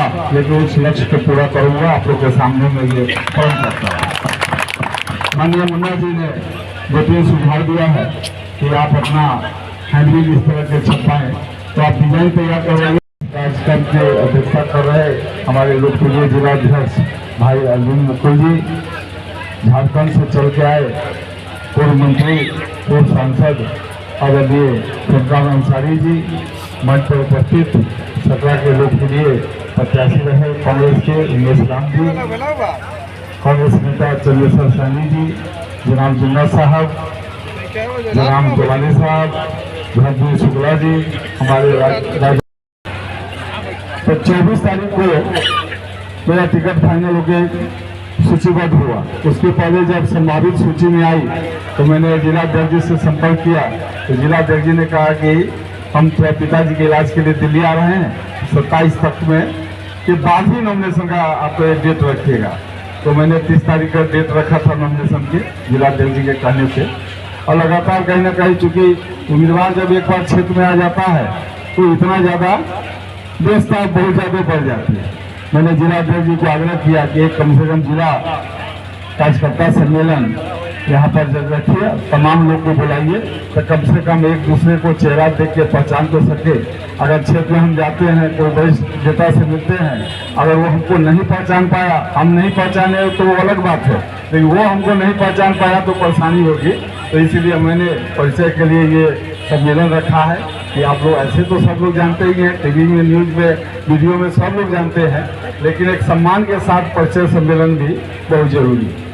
होगा, लेकिन उस लक्ष्य को पूरा करूंगा। आप लोग के सामने में ये प्रण करता हूँ। माननीय मुन्ना जी ने जो सुझाव दिया है कि आप अपना हैंडबिल इस तरह के छपाएं, तो आप डिजाइन तैयार करवाइए। कार्यक्रम की अध्यक्षता कर रहे हमारे लोकप्रिय जिलाध्यक्ष भाई अरविंद मुकुल जी, झारखंड से चल के आए पूर्व मंत्री, पूर्व सांसद आदरणीय फुलराम अंसारी जी, मंच पर उपस्थित सत्रा के लोकप्रिय प्रत्याशी रहे कांग्रेस के उमेश राम जी, कांग्रेस नेता चंद्रेश्वर सैनी जी, जनाब जिन्ना साहब, जनाब जवानी साहब, धनवीर शुक्ला जी, हमारे तो 24 तारीख को मेरा टिकट फाइनल होकर सूचीबद्ध हुआ। उसके पहले जब संभावित सूची में आई तो मैंने जिलाध्यक्ष से संपर्क किया, तो जिलाध्यक्ष जी ने कहा कि हम पिताजी के इलाज के लिए दिल्ली आ रहे हैं 27 तक में, के बाद ही नॉमिनेशन का आप डेट रखिएगा। तो मैंने 30 तारीख का डेट रखा था नॉमिनेशन के, जिलाध्यक्ष जी के कहने से। और लगातार कहीं ना कहीं, चूंकि उम्मीदवार जब एक बार क्षेत्र में आ जाता है तो इतना ज़्यादा व्यवस्था बहुत ज़्यादा बढ़ जाती है। मैंने जिलाध्यक्ष जी को आग्रह किया कि एक कम से कम जिला कार्यकर्ता सम्मेलन यहाँ पर जब रखिए, तमाम लोग को बुलाइए, तो कम से कम एक दूसरे को चेहरा देख के पहचान तो सके। अगर क्षेत्र में हम जाते हैं, कोई वरिष्ठ नेता से मिलते हैं, अगर वो हमको नहीं पहचान पाया, हम नहीं पहचाने तो वो अलग बात है, लेकिन वो हमको नहीं पहचान पाया तो परेशानी होगी। तो इसीलिए मैंने परिचय के लिए ये सम्मेलन रखा है कि आप लोग, ऐसे तो सब लोग जानते ही हैं, टीवी में, न्यूज़ में, वीडियो में सब लोग जानते हैं, लेकिन एक सम्मान के साथ परिचय सम्मेलन भी बहुत जरूरी है।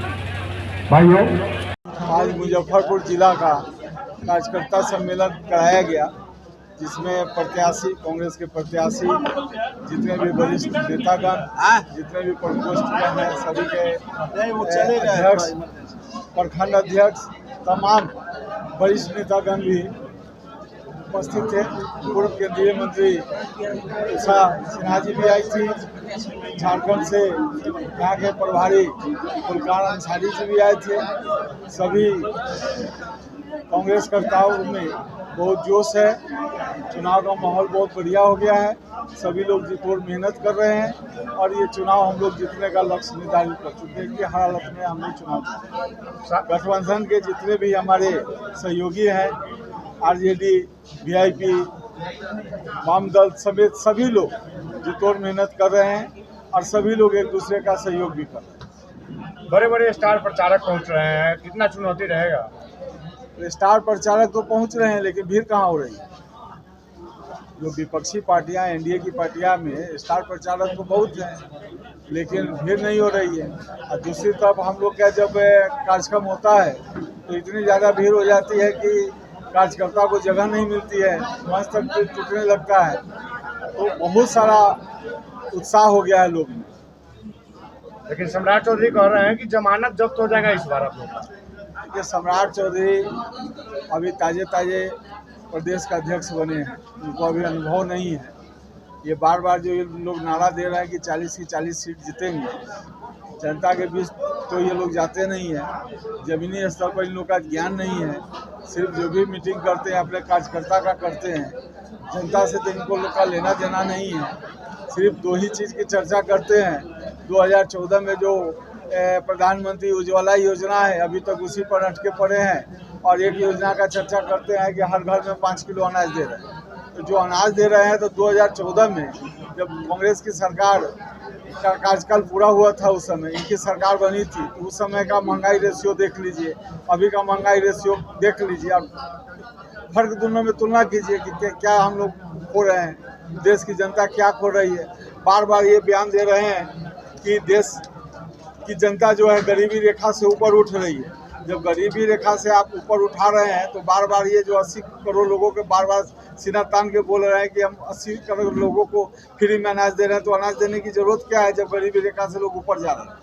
भाइयों, आज मुजफ्फरपुर जिला का कार्यकर्ता सम्मेलन कराया गया, जिसमें प्रत्याशी, कांग्रेस के प्रत्याशी, जितने भी वरिष्ठ नेतागण, जितने भी प्रकोष्ठ के हैं, सभी के अध्यक्ष, प्रखंड अध्यक्ष, तमाम वरिष्ठ नेतागण भी उपस्थित थे। पूर्व केंद्रीय मंत्री उषा सिन्हा जी भी आई थी, झारखंड से यहाँ के प्रभारी फुलराम अंसारी जी भी आए थे। सभी कांग्रेस कर्ताओं में बहुत जोश है, चुनाव का माहौल बहुत बढ़िया हो गया है, सभी लोग जितोड़ मेहनत कर रहे हैं और ये चुनाव हम लोग जीतने का लक्ष्य निर्धारित कर चुके हैं कि हर हालत में हम लोग चुनाव जीतेंगे। गठबंधन के जितने भी हमारे सहयोगी हैं, आरजेडी, वीआईपी, वाम दल समेत सभी लोग जितोड़ मेहनत कर रहे हैं और सभी लोग एक दूसरे का सहयोग भी कर रहे हैं। बड़े बड़े स्टार प्रचारक पहुंच रहे हैं, कितना चुनौती रहेगा? स्टार प्रचारक तो पहुंच रहे हैं, लेकिन भीड़ कहाँ हो रही है? जो विपक्षी पार्टियां, एनडीए की पार्टियां में स्टार प्रचारक तो बहुत हैं, लेकिन भीड़ नहीं हो रही है। और दूसरी तरफ हम लोग का जब कार्यक्रम होता है तो इतनी ज़्यादा भीड़ हो जाती है कि कार्यकर्ता को जगह नहीं मिलती है, मंच तक टूटने लगता है। तो बहुत सारा उत्साह हो गया है लोग में। लेकिन सम्राट चौधरी कह रहे हैं कि जमानत जब्त हो जाएगा इस बार आप लोग का। ये सम्राट चौधरी अभी ताजे प्रदेश का अध्यक्ष बने हैं, उनको अभी अनुभव नहीं है। ये बार बार जो ये लोग नारा दे रहे हैं कि 40 की 40 सीट जीतेंगे, जनता के बीच तो ये लोग जाते नहीं हैं। जमीनी स्तर पर इन लोग का ज्ञान नहीं है, सिर्फ जो भी मीटिंग करते हैं अपने कार्यकर्ता का करते हैं, जनता से तो इनको लोग का लेना देना नहीं है। सिर्फ दो ही चीज़ की चर्चा करते हैं, 2014 में जो प्रधानमंत्री उज्ज्वला योजना है, अभी तक उसी पर अटके पड़े हैं। और एक योजना का चर्चा करते हैं कि हर घर में 5 किलो अनाज दे रहे हैं। तो जो अनाज दे रहे हैं, तो 2014 में जब कांग्रेस की सरकार का कार्यकाल पूरा हुआ था, उस समय इनकी सरकार बनी थी, तो उस समय का महंगाई रेशियो देख लीजिए, अभी का महंगाई रेशियो देख लीजिए, अब फर्क दोनों में तुलना कीजिए कि क्या हम लोग खो रहे हैं, देश की जनता क्या खो रही है। बार बार ये बयान दे रहे हैं कि देश की जनता जो है गरीबी रेखा से ऊपर उठ रही है। जब गरीबी रेखा से आप ऊपर उठा रहे हैं तो बार बार ये जो 80 करोड़ लोगों के बार बार सीना तान के बोल रहे हैं कि हम 80 करोड़ लोगों को फ्री में अनाज दे रहे हैं, तो अनाज देने की जरूरत क्या है जब गरीबी रेखा से लोग ऊपर जा रहे हैं।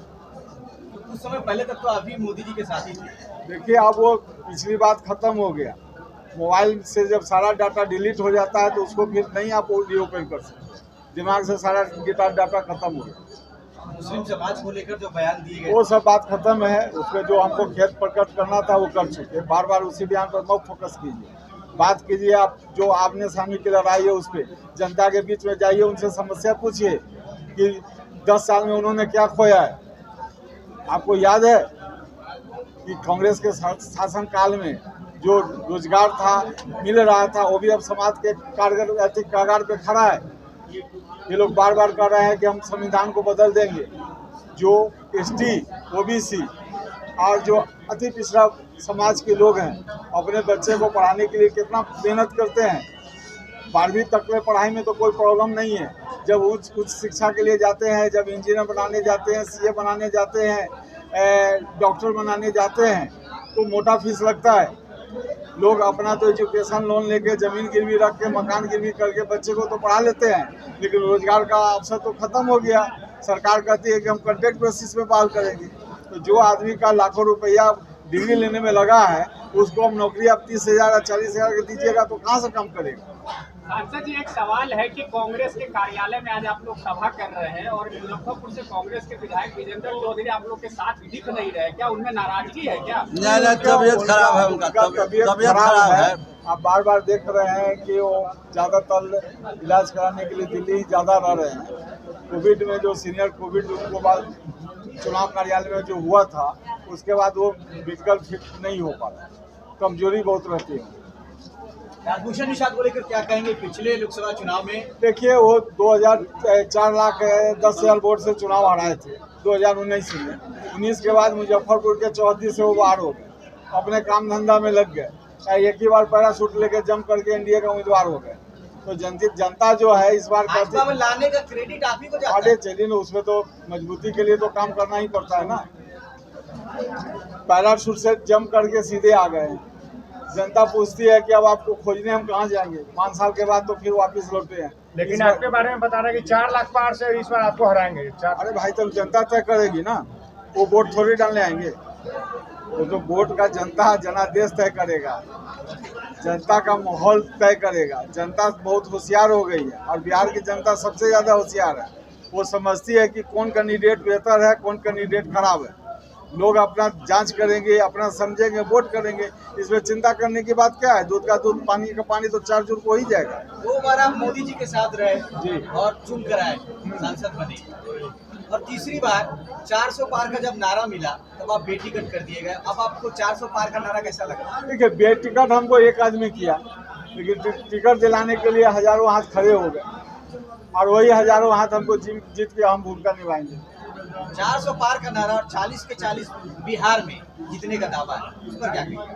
कुछ समय पहले तक तो आप भी मोदी जी के साथ ही थे। देखिए, अब वो पिछली बात खत्म हो गया। मोबाइल से जब सारा डाटा डिलीट हो जाता है तो उसको फिर नहीं आप रीओपन कर सकते, दिमाग से सारा डाटा खत्म हो गया। मुस्लिम समाज को लेकर जो बयान दिए गए, वो सब बात खत्म है। उसमें जो हमको खेद प्रकट करना था वो कर चुके। बार बार उसी बयान पर मत फोकस कीजिए, बात कीजिए। आप जो आपने सामने की लड़ाई है उस पर जनता के बीच में जाइए, उनसे समस्या पूछिए कि 10 साल में उन्होंने क्या खोया है। आपको याद है कि कांग्रेस के शासन काल में जो रोजगार था मिल रहा था वो भी अब समाज के कागार पे खड़ा है। ये लोग बार बार कह रहे हैं कि हम संविधान को बदल देंगे। जो एसटी, ओबीसी और जो अति पिछड़ा समाज के लोग हैं अपने बच्चे को पढ़ाने के लिए कितना मेहनत करते हैं। 12वीं तक में पढ़ाई में तो कोई प्रॉब्लम नहीं है। जब उच्च शिक्षा के लिए जाते हैं, जब इंजीनियर बनाने जाते हैं, सीए बनाने जाते हैं, डॉक्टर बनाने जाते हैं तो मोटा फीस लगता है। लोग अपना तो एजुकेशन लोन लेके ज़मीन गिरवी रख के मकान गिरवी करके बच्चे को तो पढ़ा लेते हैं, लेकिन रोजगार का अवसर तो खत्म हो गया। सरकार कहती है कि हम कॉन्ट्रैक्ट बेसिस पे बहाल करेंगे। तो जो आदमी का लाखों रुपया डिग्री लेने में लगा है उसको हम नौकरी आप 30,000 या 40,000 के दीजिएगा तो कहाँ से कम करेगा। सांसद जी, एक सवाल है कि कांग्रेस के कार्यालय में आज आप लोग सभा कर रहे हैं और मुजफ्फरपुर से कांग्रेस के विधायक विजेंद्र चौधरी आप लोग के साथ दिख नहीं रहे, क्या उनमें नाराजगी है क्या? नहीं, तबीयत खराब है उनका, तबीयत खराब है। आप बार बार देख रहे हैं कि वो ज़्यादातर इलाज कराने के लिए दिल्ली ही ज़्यादा रह रहे हैं। कोविड में जो सीनियर कोविड उनको बाद चुनाव कार्यालय में जो हुआ था उसके बाद वो मेडिकल फिट नहीं हो पाता, कमजोरी बहुत रहती है। राजभूषण निषाद को लेकर क्या कहेंगे? पिछले लोकसभा चुनाव में देखिए वो 4,10,000 वोट से चुनाव हराए थे 2019 में। 19 के बाद मुजफ्फरपुर के चौहद्दी से वो बाहर हो गए, अपने काम धंधा में लग गए। एक ही बार पैराशूट लेके जंप करके एनडीए का उम्मीदवार हो गए। तो जनता जो है इस बार भाजपा में लाने का क्रेडिट आप ही को जाता है। आगे चलिए ना, उसमें तो मजबूती के लिए तो काम करना ही पड़ता है ना। पैराशूट से जंप करके सीधे आ गए। जनता पूछती है कि अब आपको खोजने हम कहाँ जाएंगे। 5 साल के बाद तो फिर वापस लौटे हैं। लेकिन आपके बारे में बता रहे हैं कि 4 लाख पार से इस बार आपको हराएंगे। अरे भाई, तो जनता तय करेगी ना, वो वोट थोड़ी डालने आएंगे। वो तो वोट का जनता जनादेश तय करेगा, जनता का माहौल तय करेगा। जनता बहुत होशियार हो गई है और बिहार की जनता सबसे ज़्यादा होशियार है। वो समझती है कि कौन कैंडिडेट बेहतर है, कौन कैंडिडेट खराब है। लोग अपना जांच करेंगे, अपना समझेंगे, वोट करेंगे। इसमें चिंता करने की बात क्या है? दूध का दूध, पानी का पानी तो 4 जुर्ग हो ही जाएगा। 2 बार आप मोदी जी के साथ रहे जी और चुन कर आए, सांसद बने, और तीसरी बार 400 पार का जब नारा मिला तब आप बेटिकट कर दिए गए। अब आपको 400 पार का नारा कैसा लगा? देखिए, बेटिकट हमको एक आदमी किया, लेकिन टिकट दिलाने के लिए हजारों हाथ खड़े हो गए और वही हजारों हाथ हमको जीत के हम भूमिका निभाएंगे। 400 पार का नारा और 40 के 40 बिहार में जीतने का दावा है, उस पर क्या कहेंगे?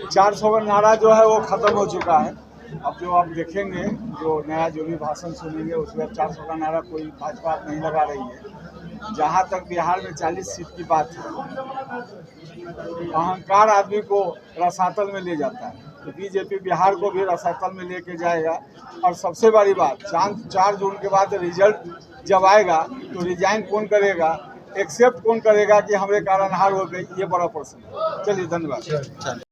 400 का नारा जो है वो खत्म हो चुका है। अब जो आप देखेंगे, जो नया जो भी भाषण सुनेंगे उसमें 400 का नारा कोई भाजपा नहीं लगा रही है। जहाँ तक बिहार में 40 सीट की बात है, अहंकार आदमी को रसातल में ले जाता है। तो बीजेपी बिहार को भी रसातल में लेके जाएगा। और सबसे बड़ी बात, 4 जून के बाद रिजल्ट जब आएगा तो रिजाइन कौन करेगा, एक्सेप्ट कौन करेगा कि हमारे कारण हार हो गई, ये बड़ा प्रश्न है। चलिए, धन्यवाद।